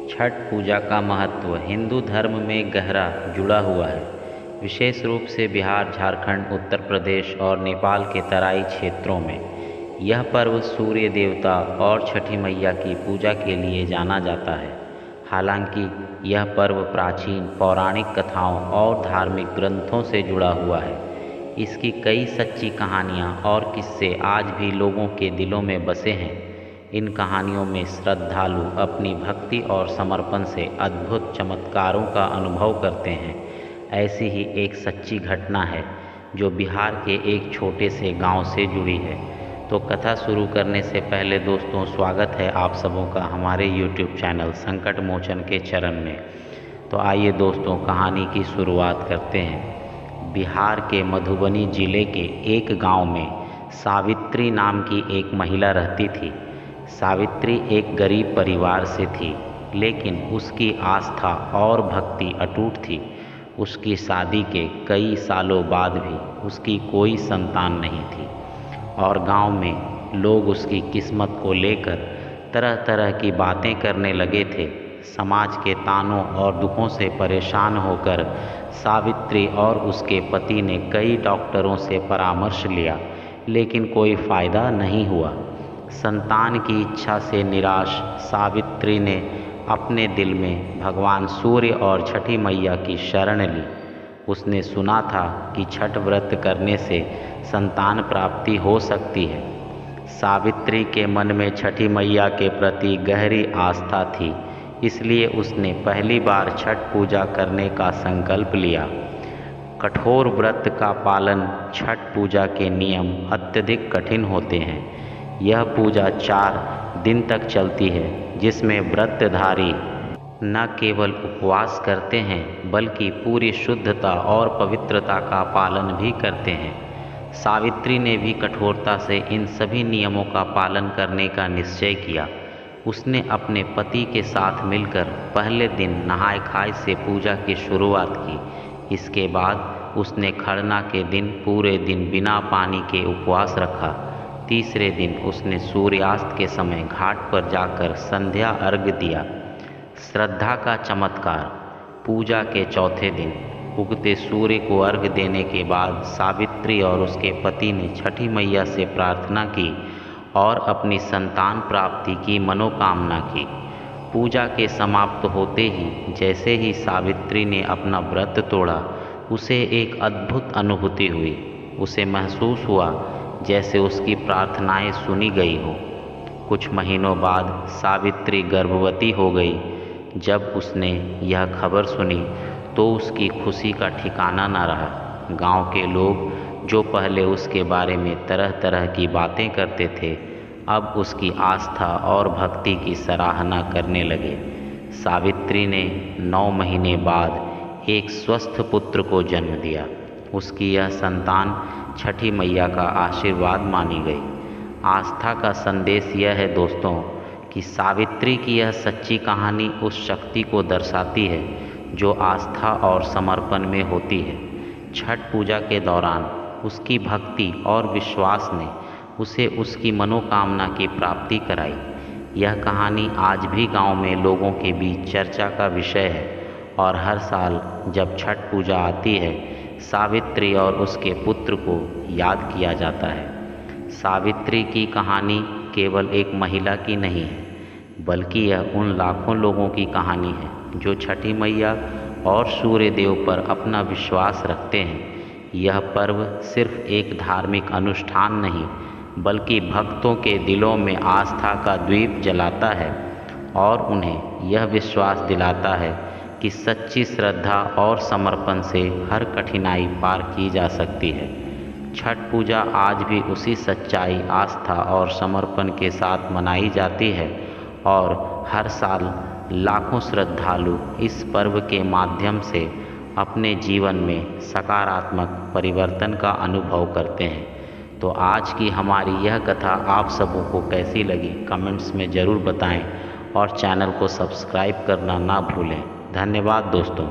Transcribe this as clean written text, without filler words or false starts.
छठ पूजा का महत्व हिंदू धर्म में गहरा जुड़ा हुआ है। विशेष रूप से बिहार, झारखंड, उत्तर प्रदेश और नेपाल के तराई क्षेत्रों में यह पर्व सूर्य देवता और छठी मैया की पूजा के लिए जाना जाता है। हालांकि यह पर्व प्राचीन पौराणिक कथाओं और धार्मिक ग्रंथों से जुड़ा हुआ है। इसकी कई सच्ची कहानियाँ और किस्से आज भी लोगों के दिलों में बसे हैं। इन कहानियों में श्रद्धालु अपनी भक्ति और समर्पण से अद्भुत चमत्कारों का अनुभव करते हैं। ऐसी ही एक सच्ची घटना है जो बिहार के एक छोटे से गांव से जुड़ी है। तो कथा शुरू करने से पहले दोस्तों, स्वागत है आप सबों का हमारे YouTube चैनल संकट मोचन के चरण में। तो आइए दोस्तों, कहानी की शुरुआत करते हैं। बिहार के मधुबनी जिले के एक गांव में सावित्री नाम की एक महिला रहती थी। सावित्री एक गरीब परिवार से थी, लेकिन उसकी आस्था और भक्ति अटूट थी। उसकी शादी के कई सालों बाद भी उसकी कोई संतान नहीं थी और गांव में लोग उसकी किस्मत को लेकर तरह तरह की बातें करने लगे थे। समाज के तानों और दुखों से परेशान होकर सावित्री और उसके पति ने कई डॉक्टरों से परामर्श लिया, लेकिन कोई फ़ायदा नहीं हुआ। संतान की इच्छा से निराश सावित्री ने अपने दिल में भगवान सूर्य और छठी मैया की शरण ली। उसने सुना था कि छठ व्रत करने से संतान प्राप्ति हो सकती है। सावित्री के मन में छठी मैया के प्रति गहरी आस्था थी, इसलिए उसने पहली बार छठ पूजा करने का संकल्प लिया। कठोर व्रत का पालन छठ पूजा के नियम अत्यधिक कठिन होते हैं। यह पूजा 4 दिन तक चलती है, जिसमें व्रतधारी न केवल उपवास करते हैं बल्कि पूरी शुद्धता और पवित्रता का पालन भी करते हैं। सावित्री ने भी कठोरता से इन सभी नियमों का पालन करने का निश्चय किया। उसने अपने पति के साथ मिलकर पहले दिन नहाय खाए से पूजा की शुरुआत की। इसके बाद उसने खरना के दिन पूरे दिन बिना पानी के उपवास रखा। तीसरे दिन उसने सूर्यास्त के समय घाट पर जाकर संध्या अर्घ्य दिया। श्रद्धा का चमत्कार। पूजा के चौथे दिन उगते सूर्य को अर्घ्य देने के बाद सावित्री और उसके पति ने छठी मैया से प्रार्थना की और अपनी संतान प्राप्ति की मनोकामना की। पूजा के समाप्त होते ही जैसे ही सावित्री ने अपना व्रत तोड़ा, उसे एक अद्भुत अनुभूति हुई। उसे महसूस हुआ जैसे उसकी प्रार्थनाएं सुनी गई हो। कुछ महीनों बाद सावित्री गर्भवती हो गई। जब उसने यह खबर सुनी तो उसकी खुशी का ठिकाना न रहा। गांव के लोग जो पहले उसके बारे में तरह तरह की बातें करते थे, अब उसकी आस्था और भक्ति की सराहना करने लगे। सावित्री ने 9 महीने बाद एक स्वस्थ पुत्र को जन्म दिया। उसकी यह संतान छठी मैया का आशीर्वाद मानी गई। आस्था का संदेश यह है दोस्तों कि सावित्री की यह सच्ची कहानी उस शक्ति को दर्शाती है जो आस्था और समर्पण में होती है। छठ पूजा के दौरान उसकी भक्ति और विश्वास ने उसे उसकी मनोकामना की प्राप्ति कराई। यह कहानी आज भी गांव में लोगों के बीच चर्चा का विषय है और हर साल जब छठ पूजा आती है, सावित्री और उसके पुत्र को याद किया जाता है। सावित्री की कहानी केवल एक महिला की नहीं है, बल्कि यह उन लाखों लोगों की कहानी है जो छठी मैया और सूर्य देव पर अपना विश्वास रखते हैं। यह पर्व सिर्फ एक धार्मिक अनुष्ठान नहीं, बल्कि भक्तों के दिलों में आस्था का दीप जलाता है और उन्हें यह विश्वास दिलाता है कि सच्ची श्रद्धा और समर्पण से हर कठिनाई पार की जा सकती है। छठ पूजा आज भी उसी सच्चाई, आस्था और समर्पण के साथ मनाई जाती है और हर साल लाखों श्रद्धालु इस पर्व के माध्यम से अपने जीवन में सकारात्मक परिवर्तन का अनुभव करते हैं। तो आज की हमारी यह कथा आप सबों को कैसी लगी, कमेंट्स में ज़रूर बताएं और चैनल को सब्सक्राइब करना ना भूलें। धन्यवाद दोस्तों।